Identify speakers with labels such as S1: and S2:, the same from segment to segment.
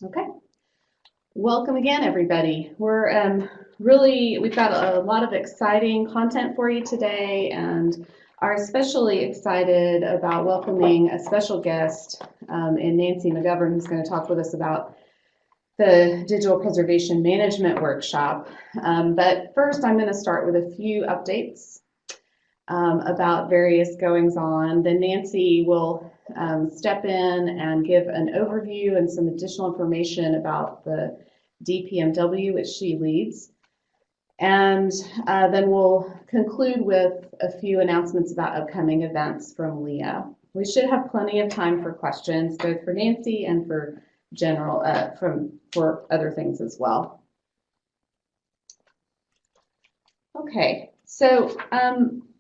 S1: Okay, welcome again, everybody. We've got a lot of exciting content for you today and are especially excited about welcoming a special guest in Nancy McGovern, who's going to talk with us about the Digital Preservation Management Workshop. But first, I'm going to start with a few updates about various goings on. Then Nancy will step in and give an overview and some additional information about the DPMW, which she leads. And then we'll conclude with a few announcements about upcoming events from Leah. We should have plenty of time for questions, both for Nancy and for for other things as well. Okay, so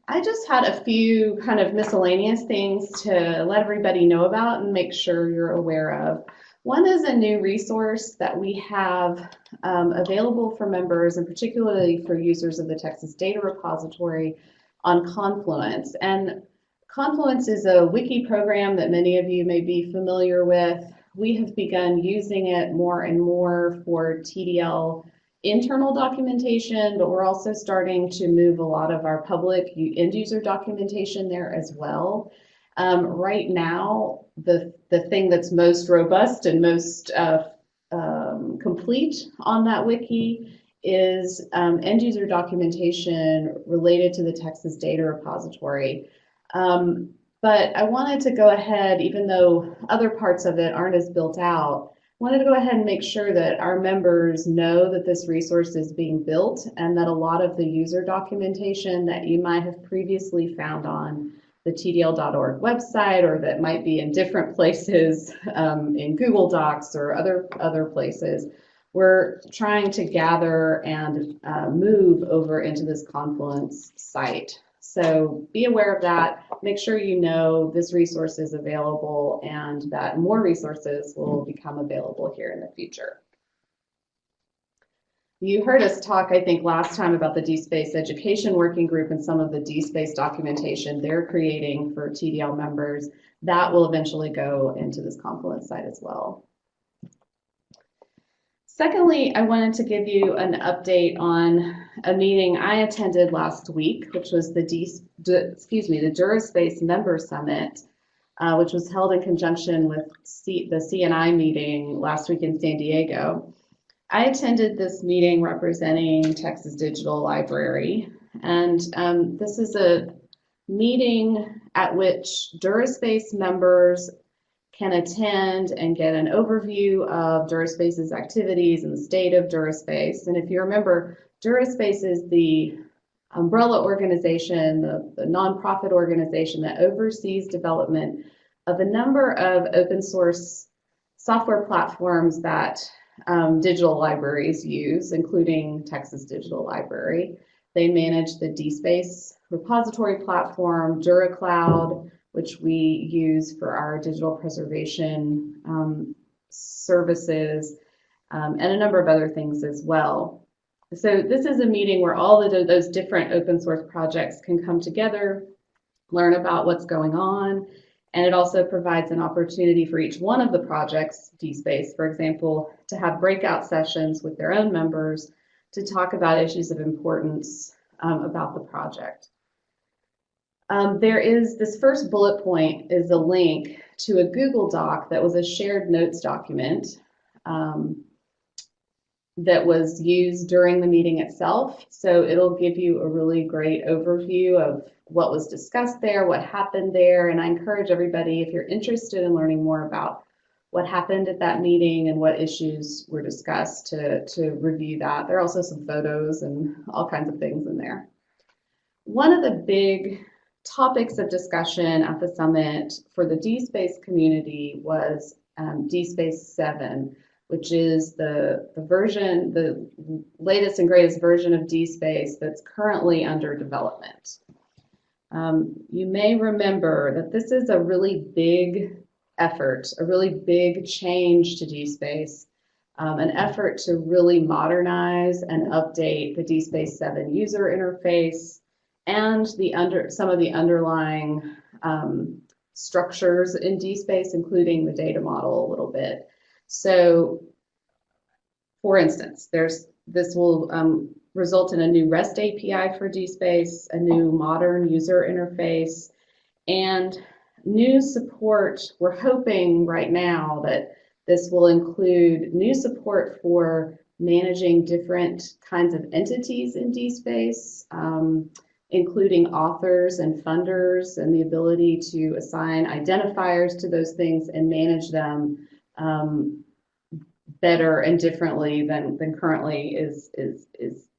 S1: I just had a few kind of miscellaneous things to let everybody know about and make sure you're aware of. One is a new resource that we have available for members and particularly for users of the Texas Data Repository on Confluence. And Confluence is a wiki program that many of you may be familiar with. We have begun using it more and more for TDL internal documentation, but we're also starting to move a lot of our public end user documentation there as well. Right now, the thing that's most robust and most complete on that wiki is end user documentation related to the Texas Data Repository. But I wanted to go ahead, even though other parts of it aren't as built out, wanted to go ahead and make sure that our members know that this resource is being built and that a lot of the user documentation that you might have previously found on the TDL.org website or that might be in different places in Google Docs or other places, we're trying to gather and move over into this Confluence site. So be aware of that. Make sure you know this resource is available and that more resources will become available here in the future. You heard us talk, I think, last time about the DSpace Education Working Group and some of the DSpace documentation they're creating for TDL members. That will eventually go into this Confluence site as well. Secondly, I wanted to give you an update on a meeting I attended last week, which was the DuraSpace Member Summit, which was held in conjunction with the CNI meeting last week in San Diego. I attended this meeting representing Texas Digital Library, and this is a meeting at which DuraSpace members can attend and get an overview of DuraSpace's activities and the state of DuraSpace. And if you remember, DuraSpace is the umbrella organization, the nonprofit organization that oversees development of a number of open source software platforms that digital libraries use, including Texas Digital Library. They manage the DSpace repository platform, DuraCloud, which we use for our digital preservation services, and a number of other things as well. So this is a meeting where all of those different open source projects can come together, learn about what's going on, and it also provides an opportunity for each one of the projects, DSpace, for example, to have breakout sessions with their own members to talk about issues of importance about the project. There is this first bullet point is a link to a Google Doc that was a shared notes document that was used during the meeting itself. So it'll give you a really great overview of what was discussed there, what happened there. And I encourage everybody, if you're interested in learning more about what happened at that meeting and what issues were discussed, to review that. There are also some photos and all kinds of things in there. One of the big topics of discussion at the summit for the DSpace community was DSpace 7, which is the latest and greatest version of DSpace that's currently under development. You may remember that this is a really big effort, a really big change to DSpace, an effort to really modernize and update the DSpace 7 user interface and some of the underlying structures in DSpace, including the data model a little bit. So, for instance, this will result in a new REST API for DSpace, a new modern user interface, and new support. We're hoping right now that this will include new support for managing different kinds of entities in DSpace, including authors and funders, and the ability to assign identifiers to those things and manage them better and differently than currently is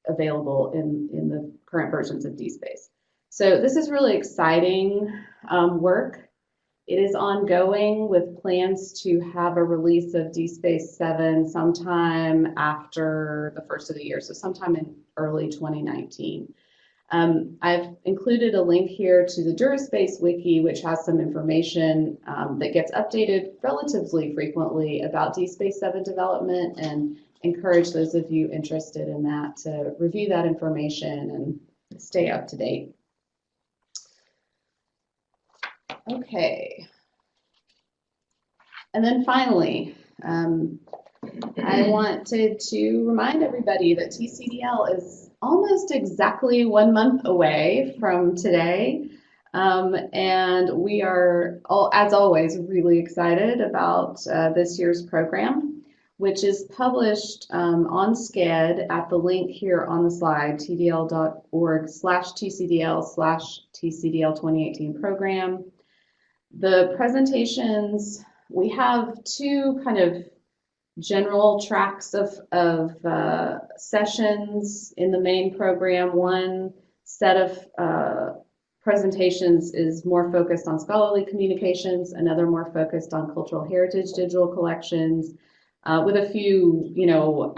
S1: available in the current versions of DSpace. So this is really exciting work. It is ongoing with plans to have a release of DSpace 7 sometime after the first of the year, so sometime in early 2019. I've included a link here to the DuraSpace wiki, which has some information that gets updated relatively frequently about DSpace 7 development, and encourage those of you interested in that to review that information and stay up to date. Okay. And then finally, I wanted to remind everybody that TCDL is almost exactly 1 month away from today. And we are, as always, really excited about this year's program, which is published on SCED at the link here on the slide, tdl.org/tcdl/TCDL 2018 program. The presentations, we have two kind of general tracks of sessions in the main program. One set of presentations is more focused on scholarly communications, another more focused on cultural heritage digital collections, with a few,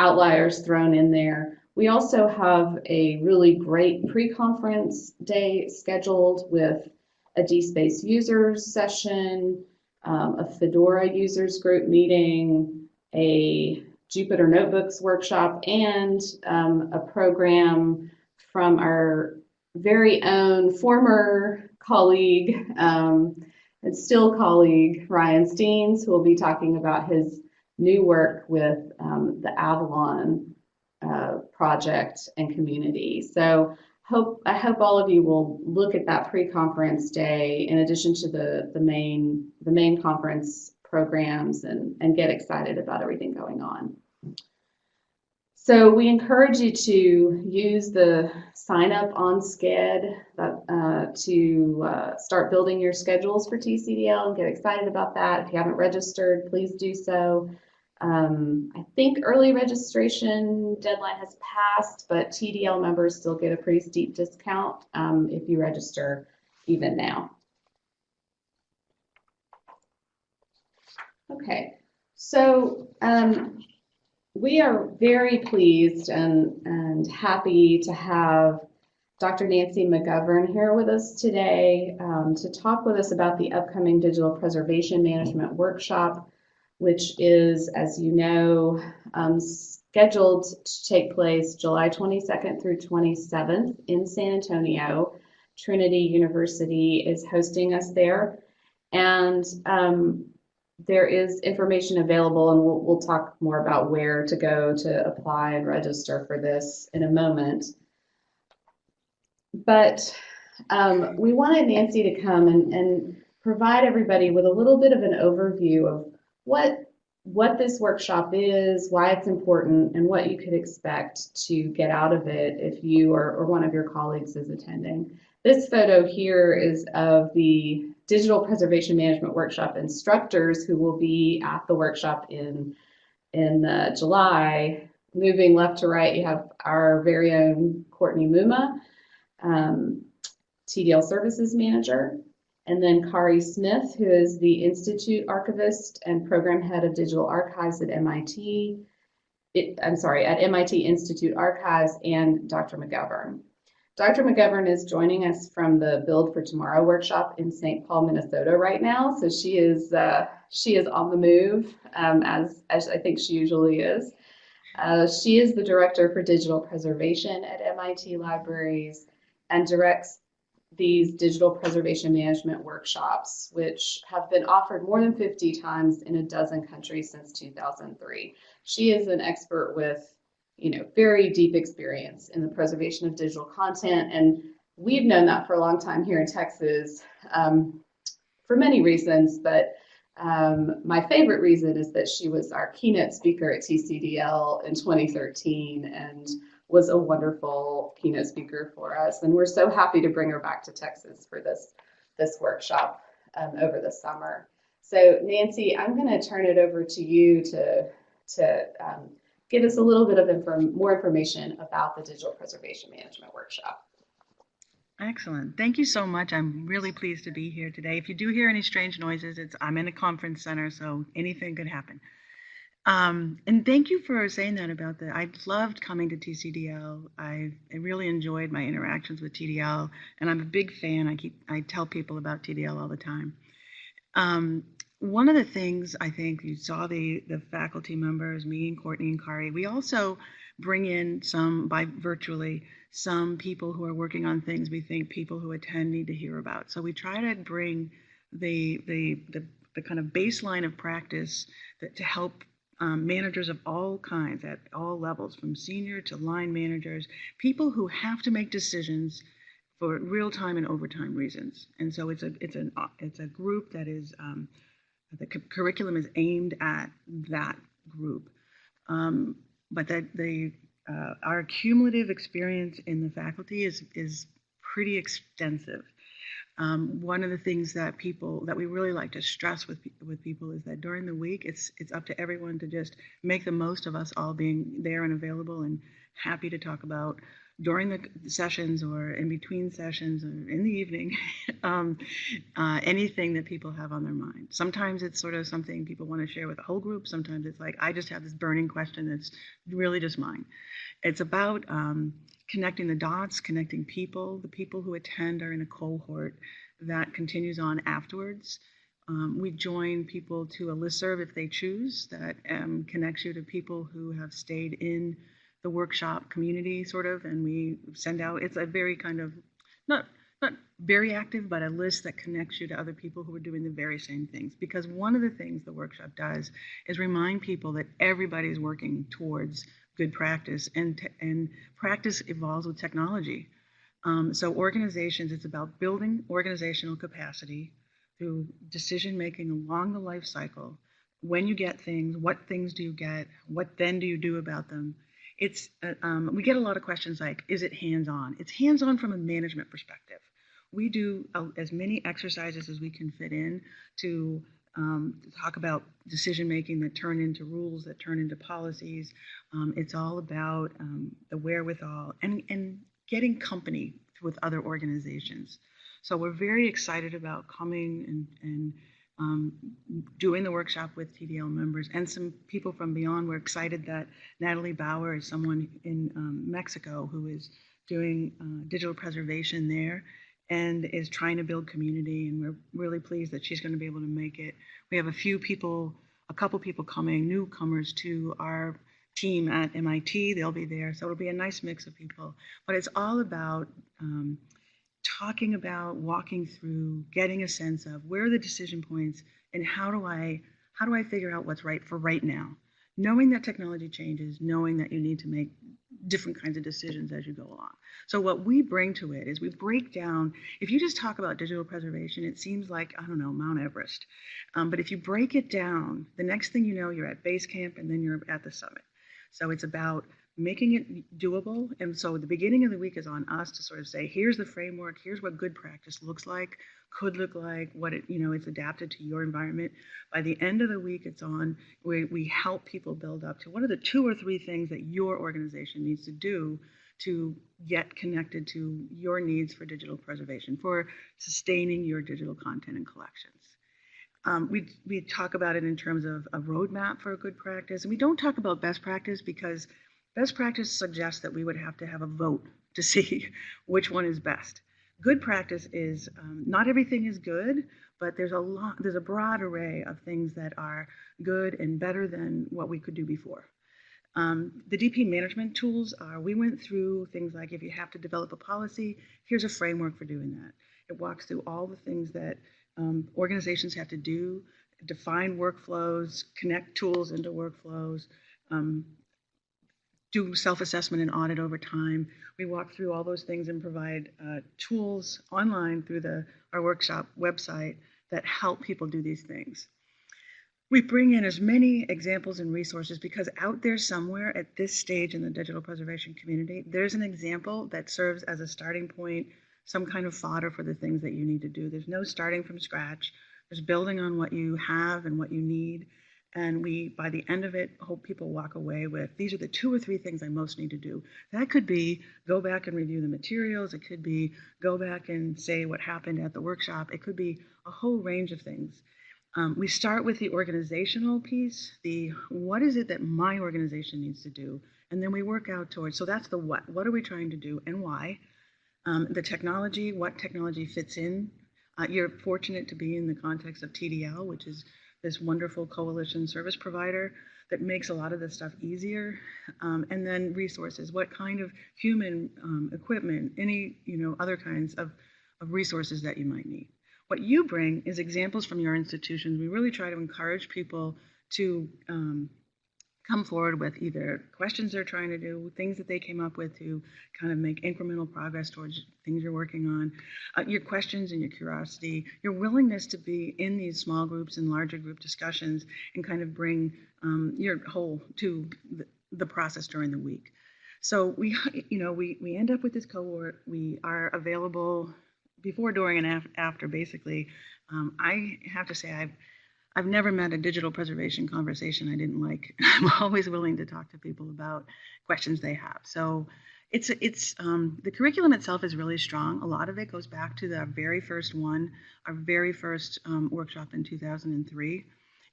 S1: outliers thrown in there. We also have a really great pre-conference day scheduled with a DSpace users session, a Fedora users group meeting, a Jupyter Notebooks workshop, and a program from our very own former colleague and still colleague, Ryan Steens, who will be talking about his new work with the Avalon project and community. So I hope all of you will look at that pre-conference day in addition to the main conference programs and get excited about everything going on. So we encourage you to use the sign up on SCED to start building your schedules for TCDL and get excited about that. If you haven't registered, please do so. I think early registration deadline has passed, but TDL members still get a pretty steep discount if you register even now. Okay, so we are very pleased and happy to have Dr. Nancy McGovern here with us today to talk with us about the upcoming Digital Preservation Management Workshop, which is, as you know, scheduled to take place July 22nd through 27th in San Antonio. Trinity University is hosting us there, and there is information available, and we'll talk more about where to go to apply and register for this in a moment. But we wanted Nancy to come and provide everybody with a little bit of an overview of what this workshop is, why it's important, and what you could expect to get out of it if you or one of your colleagues is attending. This photo here is of the Digital Preservation Management Workshop instructors who will be at the workshop in July. Moving left to right, you have our very own Courtney Muma, TDL Services Manager, and then Kari Smith, who is the Institute Archivist and Program Head of Digital Archives at MIT. At MIT Institute Archives, and Dr. McGovern. Dr. McGovern is joining us from the Build for Tomorrow workshop in St. Paul, Minnesota right now. So she is on the move, as I think she usually is. She is the Director for Digital Preservation at MIT Libraries and directs these digital preservation management workshops, which have been offered more than 50 times in a dozen countries since 2003. She is an expert with, very deep experience in the preservation of digital content, and we've known that for a long time here in Texas, for many reasons, but my favorite reason is that she was our keynote speaker at TCDL in 2013 and was a wonderful keynote speaker for us. And we're so happy to bring her back to Texas for this workshop over the summer. So Nancy, I'm going to turn it over to you to give us a little bit of more information about the Digital Preservation Management Workshop.
S2: Excellent. Thank you so much. I'm really pleased to be here today. If you do hear any strange noises, I'm in a conference center, so anything could happen. And thank you for saying that about that. I loved coming to TCDL. I really enjoyed my interactions with TDL, and I'm a big fan. I tell people about TDL all the time. One of the things I think you saw the faculty members, me and Courtney and Kari, we also bring in virtually some people who are working on things we think people who attend need to hear about. So we try to bring the kind of baseline of practice to help managers of all kinds at all levels, from senior to line managers, people who have to make decisions for real-time and overtime reasons. And so it's a group that is the curriculum is aimed at that group, but that our cumulative experience in the faculty is pretty extensive. One of the things that we really like to stress with people is that during the week, it's up to everyone to just make the most of us all being there and available and happy to talk about during the sessions or in between sessions or in the evening, anything that people have on their mind. Sometimes it's sort of something people want to share with the whole group. Sometimes it's like, I just have this burning question that's really just mine. It's about connecting the dots, connecting people. The people who attend are in a cohort that continues on afterwards. We join people to a listserv if they choose that connects you to people who have stayed in the workshop community, sort of, and we send out, it's a very kind of, not very active, but a list that connects you to other people who are doing the very same things. Because one of the things the workshop does is remind people that everybody's working towards good practice, and practice evolves with technology. So organizations, it's about building organizational capacity through decision making along the life cycle. When you get things, what things do you get? What then do you do about them? We get a lot of questions like, is it hands-on? It's hands-on from a management perspective. We do as many exercises as we can fit in to talk about decision-making that turn into rules, that turn into policies. It's all about the wherewithal and getting company with other organizations. So we're very excited about coming and doing the workshop with TDL members and some people from beyond. We're excited that Natalie Bauer is someone in Mexico who is doing digital preservation there and is trying to build community, and we're really pleased that she's going to be able to make it. We have a couple people coming, newcomers to our team at MIT. They'll be there, so it'll be a nice mix of people. But it's all about talking about, walking through, getting a sense of where are the decision points and how do I figure out what's right for right now, knowing that technology changes, knowing that you need to make different kinds of decisions as you go along. So what we bring to it is we break down, if you just talk about digital preservation, it seems like, I don't know, Mount Everest. But if you break it down, the next thing you know, you're at base camp and then you're at the summit. So it's about making it doable. And so the beginning of the week is on us to sort of say, here's the framework, here's what good practice looks like, could look like, what it's adapted to your environment. By the end of the week, it's on, we help people build up to what are the 2 or 3 things that your organization needs to do to get connected to your needs for digital preservation, for sustaining your digital content and collections. We talk about it in terms of a roadmap for a good practice. And we don't talk about best practice because best practice suggests that we would have to have a vote to see which one is best. Good practice is, not everything is good, but there's a broad array of things that are good and better than what we could do before. The DP management tools are, we went through things like if you have to develop a policy, here's a framework for doing that. It walks through all the things that organizations have to do, define workflows, connect tools into workflows, do self-assessment and audit over time. We walk through all those things and provide tools online through our workshop website that help people do these things. We bring in as many examples and resources because out there somewhere at this stage in the digital preservation community, there's an example that serves as a starting point, some kind of fodder for the things that you need to do. There's no starting from scratch. There's building on what you have and what you need. And we, by the end of it, hope people walk away with, these are the 2 or 3 things I most need to do. That could be go back and review the materials. It could be go back and say what happened at the workshop. It could be a whole range of things. We start with the organizational piece, the what is it that my organization needs to do, and then we work out towards, so that's the what. What are we trying to do and why? The technology, what technology fits in. You're fortunate to be in the context of TDL, which is this wonderful coalition service provider that makes a lot of this stuff easier. And then resources, what kind of human equipment, any other kinds of resources that you might need. What you bring is examples from your institutions. We really try to encourage people to come forward with either questions they're trying to do, things that they came up with to kind of make incremental progress towards things you're working on, your questions and your curiosity, your willingness to be in these small groups and larger group discussions and kind of bring your whole to the process during the week. So we end up with this cohort. We are available before, during, and after, basically. I have to say I've never met a digital preservation conversation I didn't like. I'm always willing to talk to people about questions they have. So it's the curriculum itself is really strong. A lot of it goes back to our very first workshop in 2003.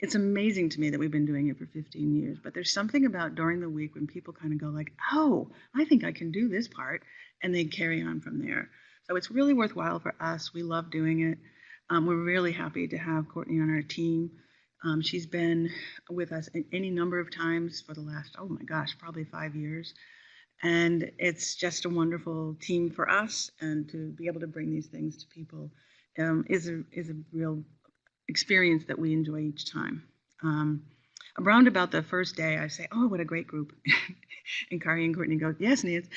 S2: It's amazing to me that we've been doing it for 15 years, but there's something about during the week when people kind of go like, oh, I think I can do this part, and they carry on from there. So it's really worthwhile for us. We love doing it. We're really happy to have Courtney on our team. She's been with us any number of times for the last, oh my gosh, probably 5 years. And it's just a wonderful team for us, and to be able to bring these things to people is a real experience that we enjoy each time. Around about the first day, I say, oh, what a great group. And Kari and Courtney go, yes, Nancy.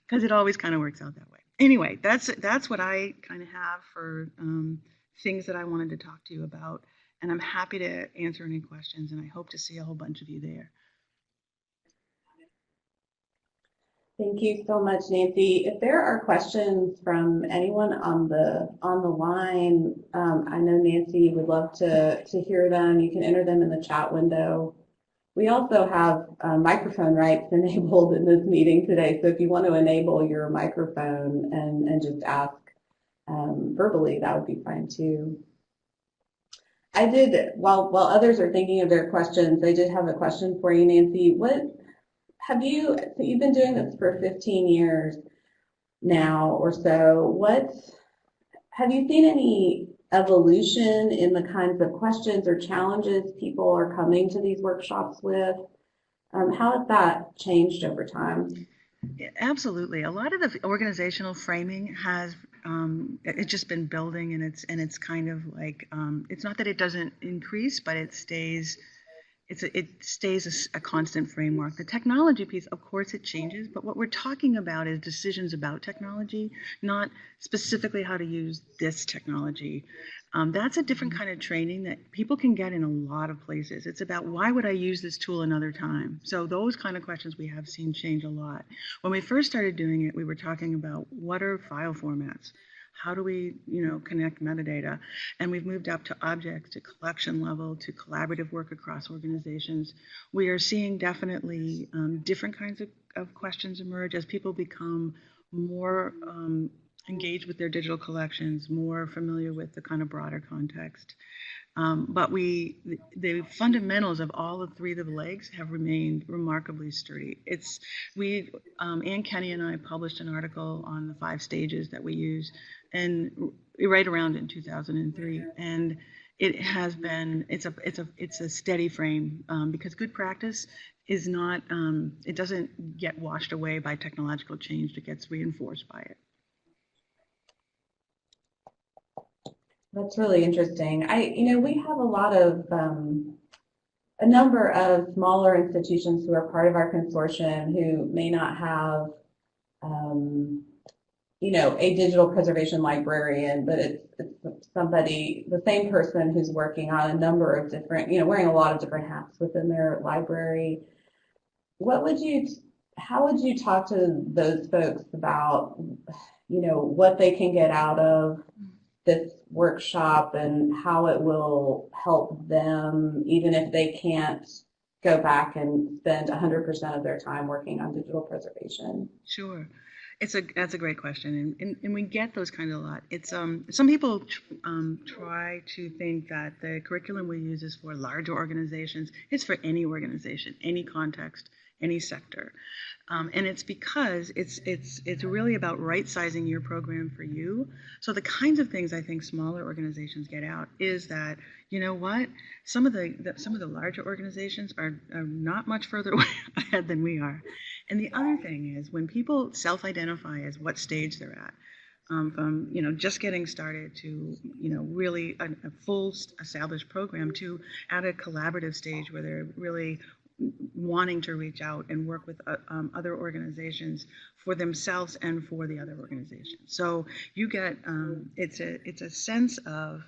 S2: Because it always kind of works out that way. Anyway, that's what I kind of have for things that I wanted to talk to you about. And I'm happy to answer any questions, and I hope to see a whole bunch of you there.
S3: Thank you so much, Nancy. If there are questions from anyone on the line, I know Nancy would love to hear them. You can enter them in the chat window. We also have microphone rights enabled in this meeting today, so if you want to enable your microphone and just ask verbally, that would be fine too. I did, while others are thinking of their questions, I did have a question for you, Nancy. So you've been doing this for 15 years now or so. Have you seen any evolution in the kinds of questions or challenges people are coming to these workshops with? How has that changed over time?
S2: Yeah, absolutely. A lot of the organizational framing has it's just been building, and it's kind of like it's not that it doesn't increase, but it stays. It stays a constant framework. The technology piece, of course, it changes, but what we're talking about is decisions about technology, not specifically how to use this technology. That's a different kind of training that people can get in a lot of places. It's about, why would I use this tool another time? So those kind of questions we have seen change a lot. When we first started doing it, we were talking about, what are file formats? How do we, connect metadata? And we've moved up to objects, to collection level, to collaborative work across organizations. We are seeing definitely different kinds of questions emerge as people become more engaged with their digital collections, more familiar with the kind of broader context. But the fundamentals of all the 3 of the legs have remained remarkably sturdy. Ann Kenny and I published an article on the 5 stages that we use, and right around in 2003. And it has been, it's a steady frame, because good practice is not, it doesn't get washed away by technological change, it gets reinforced by it.
S3: That's really interesting. We have a number of smaller institutions who are part of our consortium who may not have, a digital preservation librarian, but it's somebody, the same person who's working on a number of different, wearing a lot of different hats within their library. How would you talk to those folks about, what they can get out of this workshop and how it will help them, even if they can't go back and spend 100% of their time working on digital preservation?
S2: Sure. That's a great question, and we get those kind of a lot. It's some people try to think that the curriculum we use is for larger organizations. It's for any organization, any context, any sector, and it's because it's really about right-sizing your program for you. So the kinds of things I think smaller organizations get out is that, you know what, some of the larger organizations are not much further ahead than we are. And the other thing is when people self-identify as what stage they're at, from just getting started to really a full established program to at a collaborative stage where they're really wanting to reach out and work with other organizations for themselves and for the other organizations. So you get it's a sense of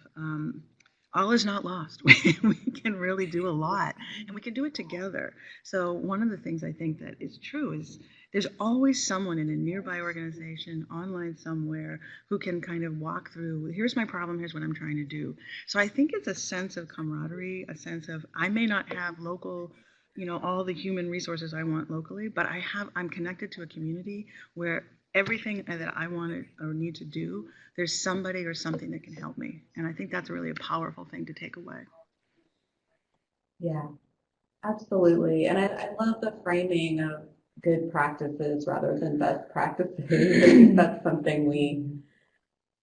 S2: all is not lost. We can really do a lot, and we can do it together. So one of the things I think that is true is there's always someone in a nearby organization, online somewhere, who can kind of walk through, here's my problem, here's what I'm trying to do. So I think it's a sense of camaraderie, a sense of, I may not have local, all the human resources I want locally, but I'm connected to a community where everything that I want or need to do, there's somebody or something that can help me. And I think that's really a powerful thing to take away.
S3: Yeah, absolutely. And I love the framing of good practices rather than best practices. I think that's something we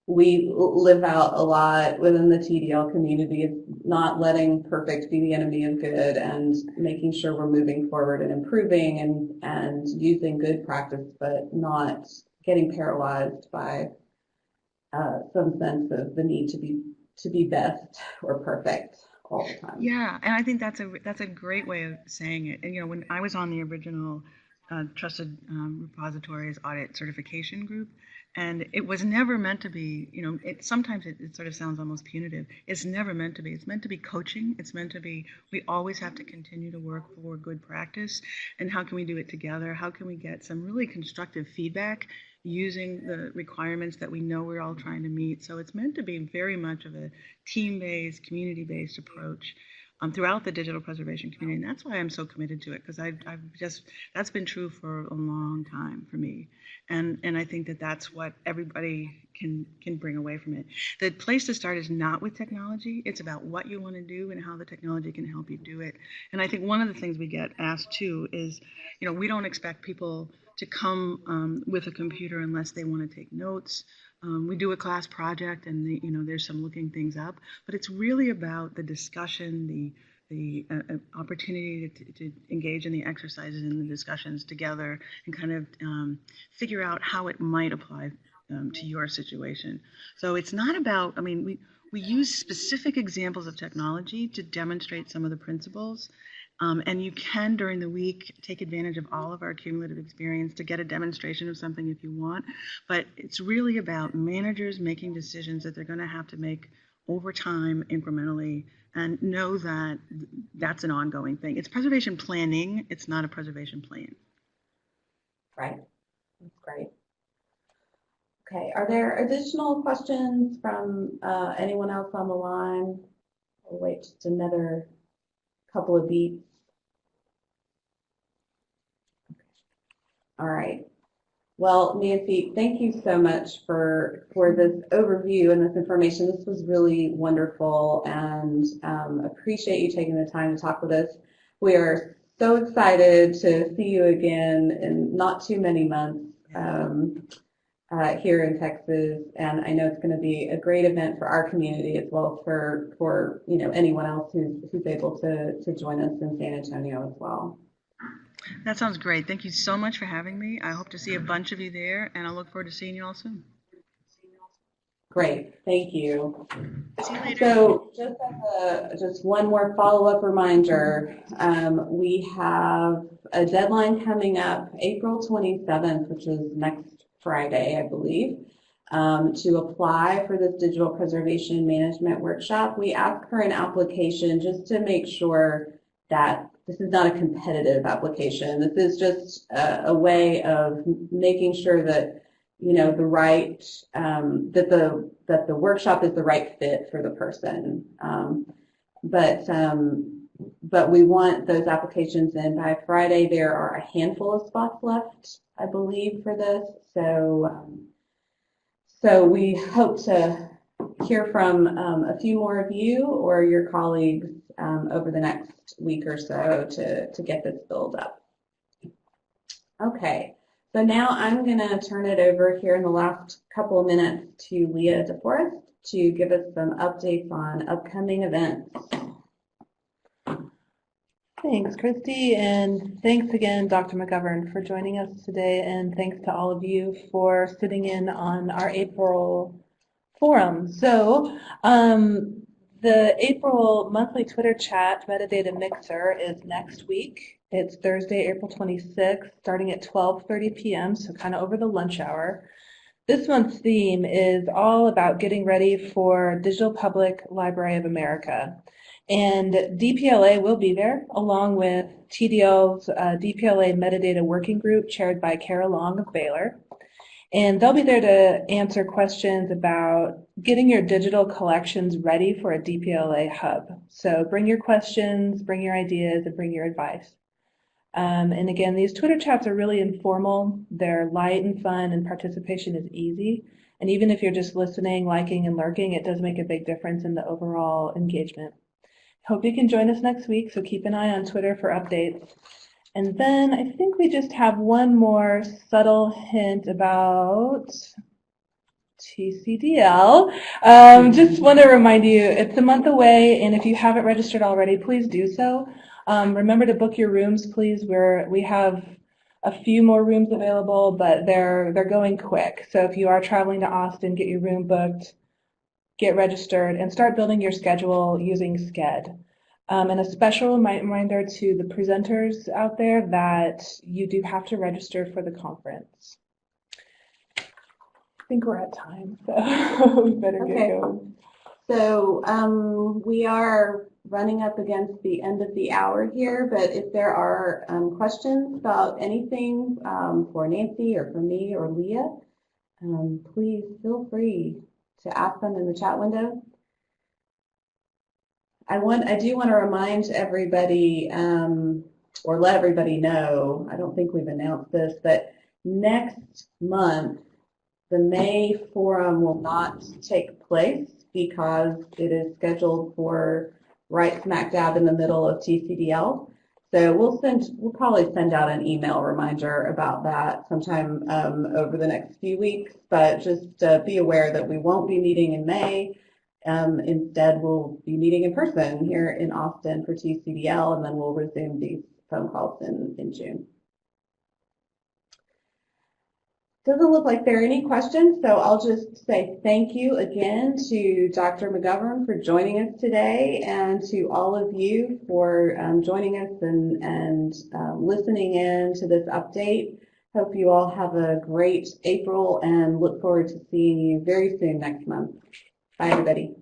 S3: live out a lot within the TDL community, is not letting perfect be the enemy of good and making sure we're moving forward and improving and using good practice, but not getting paralyzed by some sense of the need to be best or perfect all the time.
S2: Yeah, and I think that's a great way of saying it. And when I was on the original Trusted Repositories Audit Certification Group, and it was never meant to be, sometimes it sort of sounds almost punitive. It's never meant to be. It's meant to be coaching. It's meant to be, we always have to continue to work for good practice. And how can we do it together? How can we get some really constructive feedback using the requirements that we know we're all trying to meet? So it's meant to be very much of a team-based, community-based approach throughout the digital preservation community. And that's why I'm so committed to it, because that's been true for a long time for me. And I think that's what everybody can bring away from it. The place to start is not with technology. It's about what you want to do and how the technology can help you do it. And I think one of the things we get asked too is, we don't expect people to come with a computer unless they want to take notes. We do a class project, and there's some looking things up, but it's really about the discussion, the opportunity to engage in the exercises and the discussions together, and kind of figure out how it might apply to your situation. So it's not about, we use specific examples of technology to demonstrate some of the principles. And you can, during the week, take advantage of all of our cumulative experience to get a demonstration of something if you want. But it's really about managers making decisions that they're going to have to make over time, incrementally, and know that that's an ongoing thing. It's preservation planning. It's not a preservation plan.
S3: Right. That's great. Okay. Are there additional questions from anyone else on the line? We'll wait just another couple of beats. All right. Well, Nancy, thank you so much for this overview and this information. This was really wonderful, and appreciate you taking the time to talk with us. We are so excited to see you again in not too many months. here in Texas, and I know it's going to be a great event for our community as well as for anyone else who's able to join us in San Antonio as well.
S2: That sounds great. Thank you so much for having me. I hope to see a bunch of you there, and I look forward to seeing you all soon.
S3: Great, thank you.
S2: See you later.
S3: So just one more follow-up reminder, we have a deadline coming up April 27th, which is next Friday, I believe, to apply for this digital preservation management workshop. We ask for an application just to make sure that this is not a competitive application. This is just a way of making sure that the right that the workshop is the right fit for the person. But we want those applications in by Friday. There are a handful of spots left, I believe, for this. So we hope to hear from a few more of you or your colleagues over the next week or so to get this filled up. Okay. So now I'm going to turn it over here in the last couple of minutes to Leah DeForest to give us some updates on upcoming events.
S4: Thanks, Christy, and thanks again, Dr. McGovern, for joining us today, and thanks to all of you for sitting in on our April forum. So the April monthly Twitter chat metadata mixer is next week. It's Thursday, April 26th, starting at 12:30 p.m., so kind of over the lunch hour. This month's theme is all about getting ready for Digital Public Library of America. And DPLA will be there, along with TDL's DPLA Metadata Working Group, chaired by Kara Long of Baylor. And they'll be there to answer questions about getting your digital collections ready for a DPLA hub. So bring your questions, bring your ideas, and bring your advice. And again, these Twitter chats are really informal. They're light and fun, and participation is easy. And even if you're just listening, liking, and lurking, it does make a big difference in the overall engagement. Hope you can join us next week, so keep an eye on Twitter for updates. And then I think we just have one more subtle hint about TCDL. Just want to remind you, it's a month away, and if you haven't registered already, please do so. Remember to book your rooms, please. We have a few more rooms available, but they're going quick. So if you are traveling to Austin, get your room booked, get registered, and start building your schedule using Sched. And a special reminder to the presenters out there that you do have to register for the conference. I think we're at time, so we better get going.
S3: So we are running up against the end of the hour here, but if there are questions about anything for Nancy or for me or Leah, please feel free to ask them in the chat window. I do want to remind everybody, or let everybody know, I don't think we've announced this, but next month, the May forum will not take place because it is scheduled for right smack dab in the middle of TCDL. So we'll probably send out an email reminder about that sometime over the next few weeks, but just be aware that we won't be meeting in May. Instead, we'll be meeting in person here in Austin for TCDL, and then we'll resume these phone calls in June. Doesn't look like there are any questions, so I'll just say thank you again to Dr. McGovern for joining us today, and to all of you for joining us and listening in to this update. Hope you all have a great April and look forward to seeing you very soon next month. Bye, everybody.